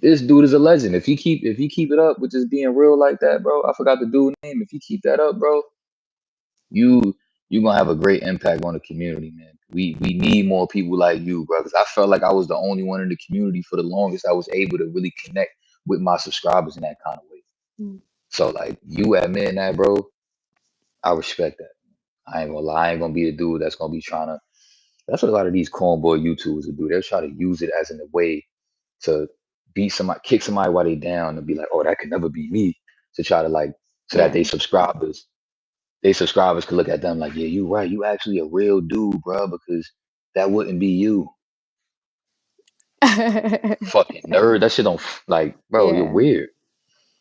this dude is a legend. If you keep it up with just being real like that, bro. I forgot the dude's name. If you keep that up, bro, you you're gonna have a great impact on the community, man. We need more people like you, bro. Because I felt like I was the only one in the community for the longest. I was able to really connect with my subscribers in that kind of way. Mm. So like you admitting that, bro, I respect that. I ain't gonna lie. I ain't gonna be the dude that's gonna be trying to. That's what a lot of these cornball YouTubers will do. They'll try to use it as in a way. to beat somebody, kick somebody while they down, and be like, oh, that could never be me. To try to like, so that Yeah. they subscribers could look at them like, yeah, you right, you actually a real dude, bro, because that wouldn't be you. Fucking nerd. That shit don't like, bro, you're Yeah. weird.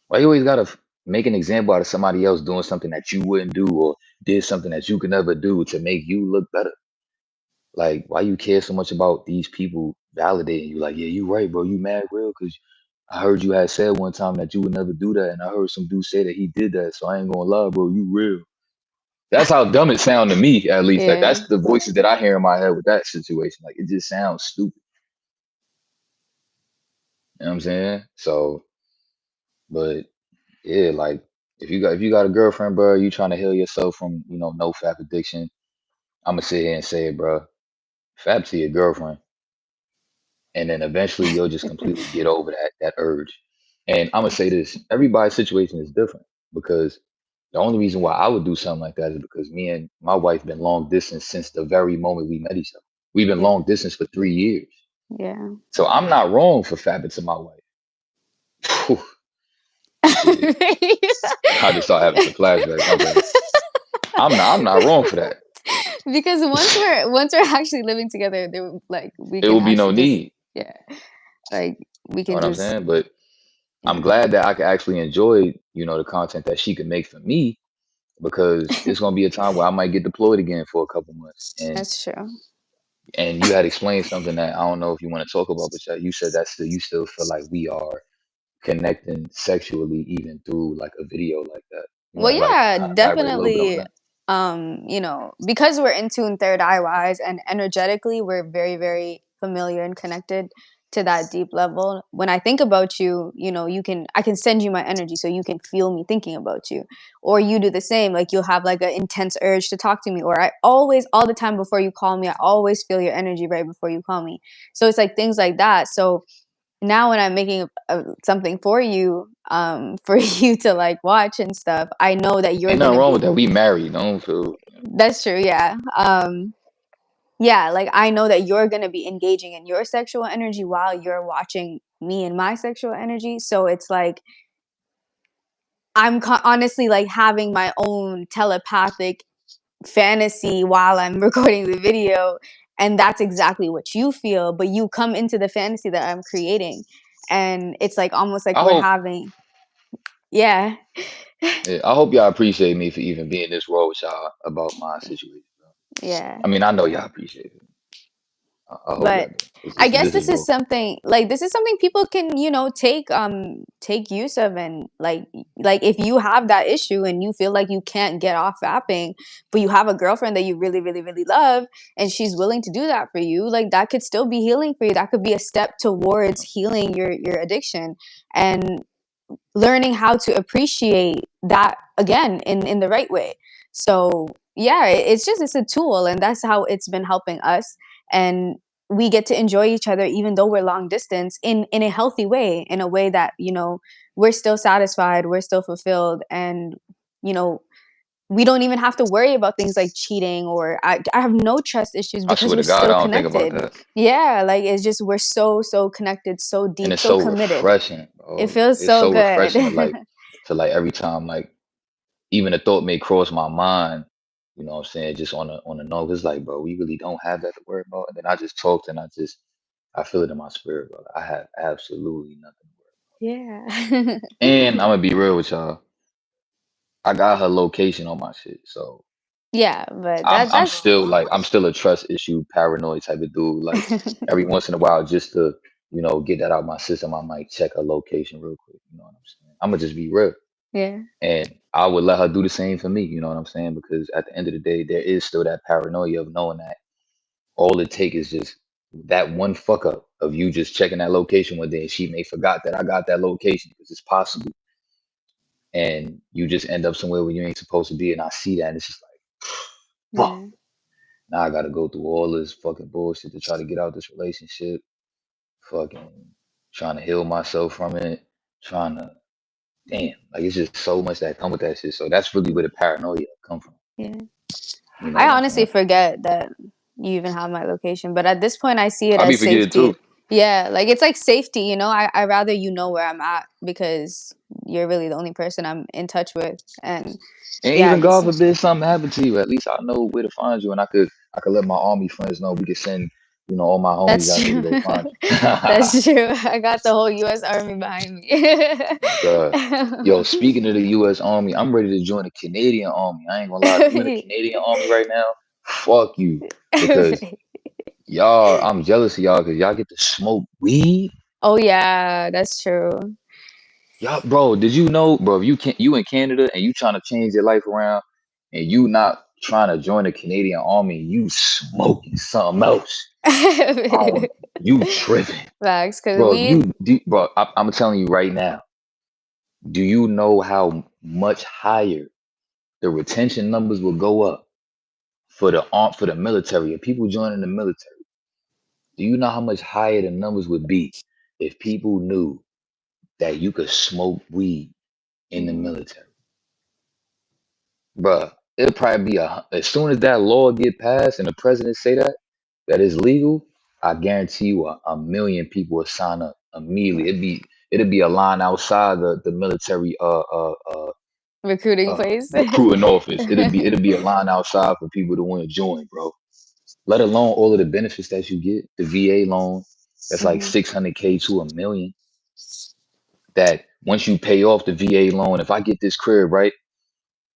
Why you always gotta make an example out of somebody else doing something that you wouldn't do or did something that you could never do to make you look better? Like, why you care so much about these people validating you? Like, yeah, you right, bro. You mad real? Because I heard you had said one time that you would never do that, and I heard some dude say that he did that. So I ain't gonna lie, bro. You real. That's how dumb it sound to me, at least. Like, Yeah. that's the voices that I hear in my head with that situation. Like, it just sounds stupid. You know what I'm saying? So, but yeah, like if you got a girlfriend, bro, you trying to heal yourself from no fap addiction. I'm gonna sit here and say it, bro. Fap to your girlfriend, and then eventually you'll just completely get over that urge. And I'm gonna say this: everybody's situation is different because the only reason why I would do something like that is because me and my wife been long distance since the very moment we met each other. We've been Yeah. long distance for 3 years, Yeah. so I'm not wrong for fapping to my wife. Phew, shit, I just start having some flashbacks. My bad. I'm not wrong for that. Because once we're actually living together, there like we It can will be no actually just, need. yeah, like we You know can what I'm just, saying? But I'm yeah. glad that I can actually enjoy, the content that she can make for me because it's gonna be a time where I might get deployed again for a couple months. And That's true. you had explained something that I don't know if you want to talk about, but you said that you still feel like we are connecting sexually even through like a video like that. You Well, want to like yeah, kind of elaborate a little bit on definitely. that? Because we're in tune third eye wise and energetically, we're very, very familiar and connected to that deep level. When I think about you, I can send you my energy so you can feel me thinking about you. Or you do the same. Like you'll have like an intense urge to talk to me. Or I always, all the time before you call me, I always feel your energy right before you call me. So it's like things like that. So now when I'm making something for you to like watch and stuff, I know that you're Ain't nothing gonna wrong with be. that. We married. Don't feel. That's true, yeah. Yeah, like I know that you're gonna be engaging in your sexual energy while you're watching me and my sexual energy. So it's like honestly like having my own telepathic fantasy while I'm recording the video, and that's exactly what you feel. But you come into the fantasy that I'm creating, and it's like almost like I we're hope. having, yeah. Yeah, I hope y'all appreciate me for even being this raw with y'all about my situation, bro. Yeah. I mean, I know y'all appreciate it. I hope y'all But do. I guess This is this is raw. something like this is something people can, take use of, and like if you have that issue and you feel like you can't get off vaping, but you have a girlfriend that you really, really, really love and she's willing to do that for you, like that could still be healing for you. That could be a step towards healing your addiction and learning how to appreciate that again in the right way. So yeah, it's a tool, and that's how it's been helping us. And we get to enjoy each other even though we're long distance in a healthy way, in a way that we're still satisfied, we're still fulfilled, and you know we don't even have to worry about things like cheating, or I have no trust issues I because swear we're to God, still I don't think about connected. that. Yeah, like it's just we're so connected, so And deep, it's so so committed. refreshing, It bro. Like feels it's so so good. refreshing to like every time like even a thought may cross my mind, you know what I'm saying, just on a note. It's like, bro, we really don't have that to worry about. And then I just talked and I feel it in my spirit, bro. I have absolutely nothing to worry Yeah. about. And I'm gonna be real with y'all. I got her location on my shit. So Yeah, but I'm that's still like I'm still a trust issue, paranoid type of dude. Like every once in a while, just to get that out my system, I might check her location real quick. You know what I'm saying? I'm gonna just be real, yeah. and I would let her do the same for me. You know what I'm saying? Because at the end of the day, there is still that paranoia of knowing that all it take is just that one fuck up of you just checking that location one day, and she may forgot that I got that location because it's possible, and you just end up somewhere where you ain't supposed to be, and I see that, and it's just like, fuck. Yeah. Now I gotta go through all this fucking bullshit to try to get out this relationship. Fucking trying to heal myself from it. Trying to damn, like it's just so much that come with that shit. So that's really where the paranoia come from. Yeah. You know I what I'm honestly saying? forget that you even have my location, but at this point I see it I be as forgetting too. safety. Yeah, like it's like safety, you know. I rather you know where I'm at because you're really the only person I'm in touch with, and And yeah, even God just forbid something happened to you, at least I know where to find you, and I could let my army friends know. We could send, all my homies that's out there to true. go find That's you. true. I got the whole U.S. Army behind me. Bruh. Yo, speaking of the U.S. Army, I'm ready to join the Canadian Army. I ain't gonna lie. If you in the Canadian Army right now, fuck you. Because y'all, I'm jealous of y'all because y'all get to smoke weed. Oh yeah, that's true. Y'all, bro, did you know, bro, if you in Canada and you trying to change your life around and you not trying to join the Canadian Army, you smoking something else. Oh, you tripping. Facts, because Bro, weed. bro, I'm telling you right now, do you know how much higher the retention numbers will go up for the military, if people joining the military? Do you know how much higher the numbers would be if people knew that you could smoke weed in the Mm. military? Bruh, it'll probably be as soon as that law get passed and the president say that is legal, I guarantee you a million people will sign up immediately. It'd be a line outside the military Recruiting place. recruiting office. It'd be a line outside for people to want to join, bro. Let alone all of the benefits that you get. The VA loan, that's like Mhm. 600K to a million. That once you pay off the VA loan, if I get this crib right,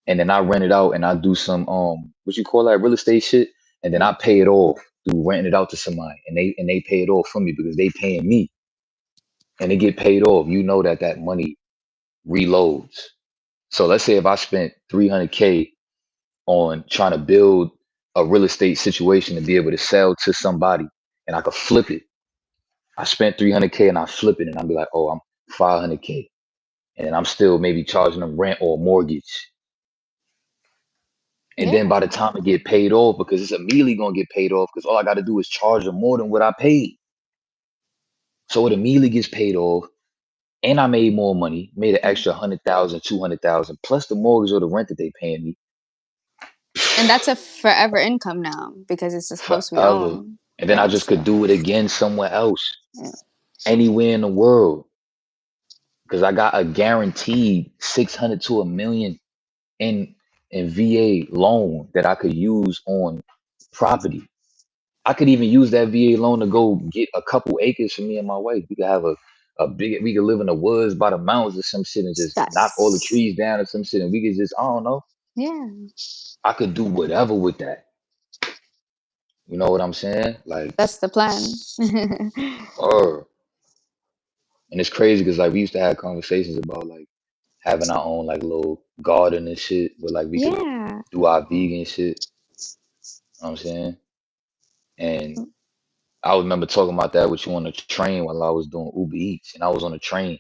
and then I rent it out and I do some what you call that, real estate shit, and then Yeah. I pay it off through renting it out to somebody, and they pay it off for me because they paying me, and they get paid off. You know that money reloads. So let's say if I spent 300K on trying to build a real estate situation to be able to sell to somebody, and I could flip it. I spent 300K and I flip it, and I'll be like, oh, I'm 500K, and then I'm still maybe charging them rent or mortgage. And then by the Yeah. time it get paid off, because it's immediately gonna get paid off, because all I got to do is charge them more than what I paid. So it immediately gets paid off, and I made more money, made an Mm. extra 100,000, 200,000, plus the mortgage or the rent that they paying me And that's a forever income now because it's supposed to be forever. owned. And then I Yeah. just could So do it again somewhere else, yeah. anywhere in the world, because I got a guaranteed 600 to a million in VA loan that I could use on property. I could even use that VA loan to go get a couple acres for me and my wife. We could have we could live in the woods by the mountains or some shit and just knock all the That's trees down or some shit, and we could just, I don't know. yeah. I could do whatever with that. You know what I'm saying? Like, That's the plan. or and it's crazy because like we used to have conversations about like having our own like little garden and shit where like we could Yeah. do our vegan shit. You know what I'm saying? And I remember talking about that with you on the train while I was doing Uber Eats, and I was on the train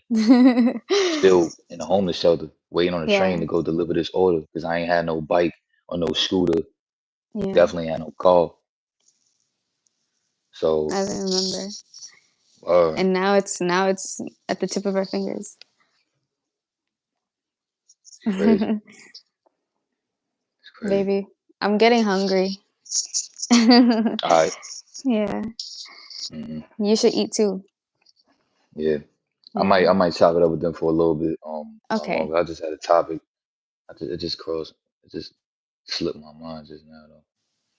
still in a homeless shelter, waiting on a train Yeah. to go deliver this order because I ain't had no bike or no scooter, Yeah. definitely had no car. So, I remember. uh, And now it's at the tip of our fingers. it's crazy. It's crazy. Baby, I'm getting hungry. All right. Yeah. Hmm. You should eat too. Yeah. I might Yeah. I might chop it up with them for a little bit Okay. longer. I just had a topic. It just crossed. It just slipped my mind just now though.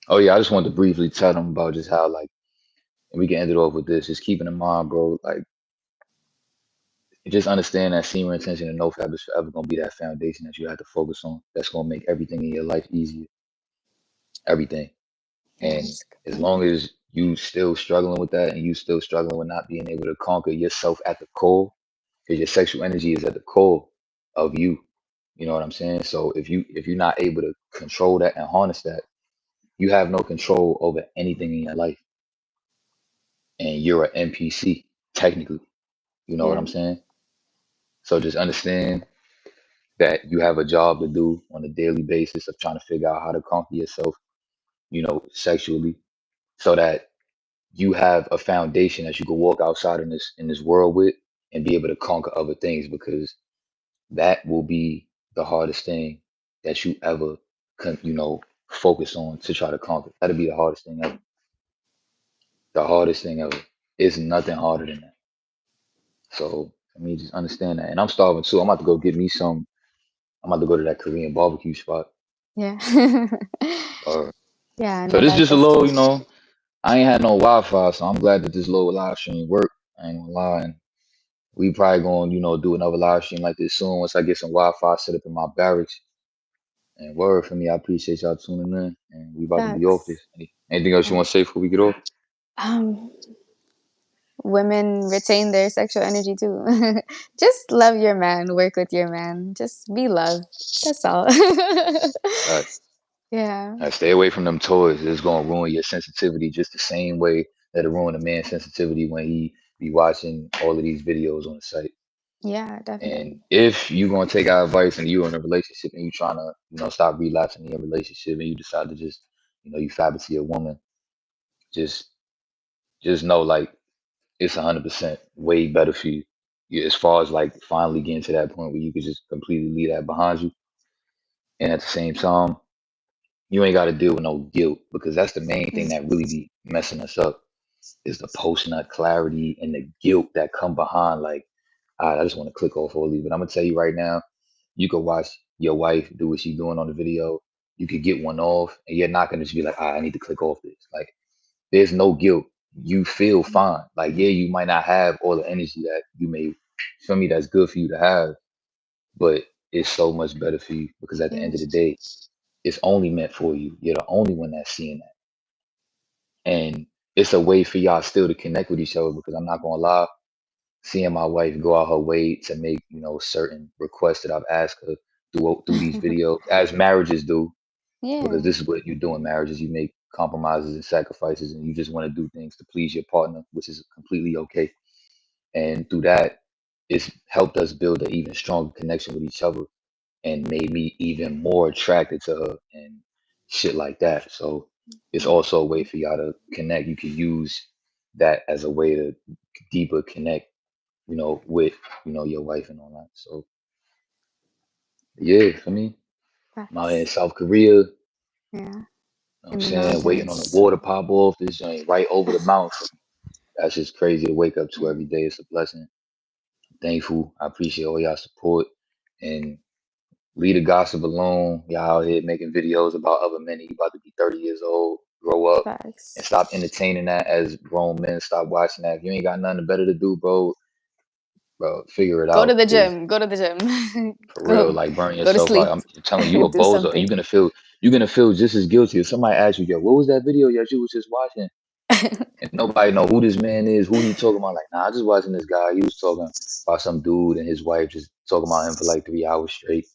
Oh yeah, I just wanted to briefly tell them about just how like, and we can end it off with this. Just keeping in mind, bro. Like, just understand that semen retention and no-fap is forever gonna be that foundation that you have to focus on. That's gonna make everything in your life easier. Everything. Yeah, And that's a good as point. long as you still struggling with that and you still struggling with not being able to conquer yourself at the core, because your sexual energy is at the core of you. You know what I'm saying? So if you're not able to control that and harness that, you have no control over anything in your life. And you're an NPC, technically. You know what Yeah. I'm saying? So just understand that you have a job to do on a daily basis of trying to figure out how to conquer yourself, sexually, so that you have a foundation that you can walk outside in this world with and be able to conquer other things, because that will be the hardest thing that you ever can, focus on to try to conquer. That'll be the hardest thing ever. The hardest thing ever. It's nothing harder than that. So I mean, just understand that. And I'm starving too. I'm about to go get me some. I'm about to go to that Korean barbecue spot. Yeah. Uh, Yeah, so no, this that just a little, definitely. you know, I ain't had no Wi-Fi, so I'm glad that this little live stream worked. I ain't gonna lie. And we probably gonna, you know, do another live stream like this soon once I get some Wi-Fi set up in my barracks. And word for me, I appreciate y'all tuning in. And we about to be off this. Facts. Anything else you want to Facts. say before we get off? Um, Women retain their sexual energy too. Just love your man, work with your man. Just be love. That's all. Right. Yeah. Stay away from them toys. It's gonna ruin your sensitivity just the same way that it ruin a man's sensitivity when he be watching all of these videos on the site. Yeah, And definitely. if you gonna take our advice and you're in a relationship and you trying to, you know, stop relapsing in your relationship and you decide to just, you know, you fab it to your woman, just just know like it's 100% way better for you. Yeah, as far as like finally getting to that point where you could just completely leave that behind you. And at the same time, you ain't got to deal with no guilt because that's the main thing Mm. that really be messing us up is the post nut clarity and the guilt that come behind. Like, I just want to click off or leave it. I'm gonna tell you right now, you could watch your wife do what she's doing on the video. You could get one off, and you're not gonna just be like, I need to click off this. Like, there's no guilt. You feel fine. Like, yeah, you might not have all the energy that you may feel me that's good for you to have, but it's so much better for you because at the Yeah. end of the day, it's only meant for you. You're the only one that's seeing that. And it's a way for y'all still to connect with each other because I'm not gonna lie, seeing my wife go out her way to make, you know, certain requests that I've asked her through these videos, as marriages do, because Yeah. this is what you do in marriages. You make compromises and sacrifices and you just want to do things to please your partner, which is completely okay. And through that, it's helped us build an even stronger connection with each other and made me even more attracted to her and shit like that. So it's Yeah. also a way for y'all to connect. You can use that as a way to deeper connect, you know, with, you know, your wife and all that. So yeah, for me, I'm out here in Facts. South Korea, you Yeah. know what I'm In the saying, waiting on the mountains. water pop off. This joint right over the mountain for me. That's just crazy to wake up to every day. It's a blessing. Thankful. I appreciate all y'all support and leave the gossip alone. Y'all out here making videos about other men. You about to be 30 years old. Grow up and Facts. stop entertaining that as grown men. Stop watching that. If you ain't got nothing better to do, bro, figure it Go to out. the Cause gym. Go to the gym. for real, Go like burn go to yourself out. sleep. I'm telling you, you a Do bozo, and something. you're gonna feel just as guilty if somebody asks you, "Yo, what was that video that you was just watching?" And nobody know who this man is, who he talking about. Like, nah, I just watching this guy. He was talking about some dude and his wife, just talking about him for like 3 hours straight.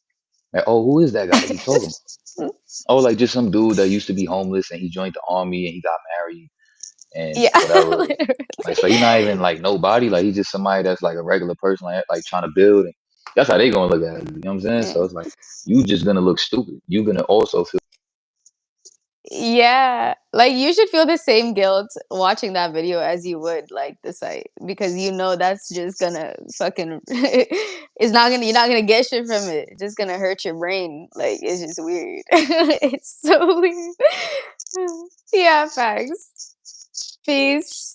Like, oh, who is that guy that he talking about? Oh, like just some dude that used to be homeless and he joined the army and he got married and Yeah, whatever. literally. Like, so he not even like nobody. Like, he's just somebody that's like a regular person, like trying to build. And that's how they gonna look at it. You know what I'm saying? So Mm. it's like you just gonna look stupid. You gonna also feel Yeah, like, you should feel the same guilt watching that video as you would, like, the site, because you know that's just gonna fucking it's not gonna you're not gonna get shit from it. It's just gonna hurt your brain. Like, it's just weird. It's so weird. Yeah, facts. Peace.